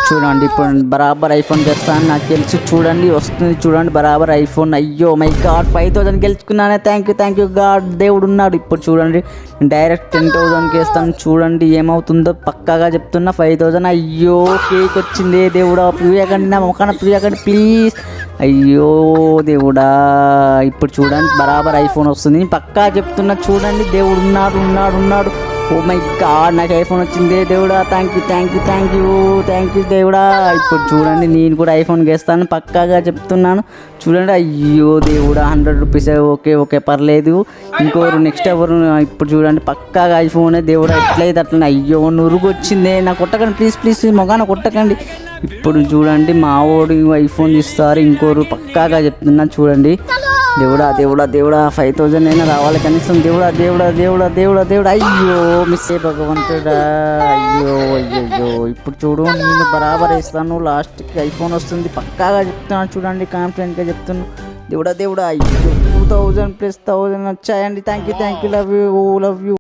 చూడండి ఇప్పుడు బరాబర్ ఐఫోన్ తెస్తాను నాకు తెలుసు. చూడండి వస్తుంది చూడండి బరాబర్ ఐఫోన్. అయ్యో మై గాడ్ 5000 గెలుచుకున్నానే. థ్యాంక్ యూ గాడ్, దేవుడు ఉన్నాడు. ఇప్పుడు చూడండి డైరెక్ట్ 10,000కి వేస్తాను. చూడండి ఏమవుతుందో పక్కాగా చెప్తున్నా. 5000. అయ్యో కేక్ వచ్చింది. దేవుడా ప్రియకండి, నా ముఖాన ప్రియకండి ప్లీజ్. అయ్యో దేవుడా, ఇప్పుడు చూడండి బరాబర్ ఐఫోన్ వస్తుంది పక్కా చెప్తున్నా. చూడండి దేవుడు ఉన్నాడు. ఓ మై గాడ్ నాకు ఐఫోన్ వచ్చింది. దేవుడా థ్యాంక్ యూ దేవుడా. ఇప్పుడు చూడండి నేను కూడా ఐఫోన్ గేస్తాను పక్కాగా చెప్తున్నాను. చూడండి అయ్యో దేవుడా 100 రూపీస్. ఓకే పర్లేదు. ఇంకోరు నెక్స్ట్ ఎవరు? ఇప్పుడు చూడండి పక్కాగా ఐఫోనే. దేవుడా ఎట్లయితే అట్లనే. అయ్యో నురుగు వచ్చింది. నాకు కొట్టకండి ప్లీజ్ మొగాన కొట్టకండి. ఇప్పుడు చూడండి మా వాడు ఐఫోన్ ఇస్తారు. ఇంకోరు పక్కాగా చెప్తున్నా. చూడండి దేవుడా 5000 అయినా రావాలి కనీసం. దేవుడా. అయ్యో మిస్ అయ్యి భగవంతుడా. అయ్యో ఇప్పుడు చూడు నేను బరాబర్ వేస్తాను. లాస్ట్కి ఐఫోన్ వస్తుంది పక్కాగా చెప్తున్నాను. చూడండి కాన్ఫిడెంట్గా చెప్తున్నాను. దేవుడా అయ్యో 2000 + 1000 వచ్చాయండి. Thank you love you.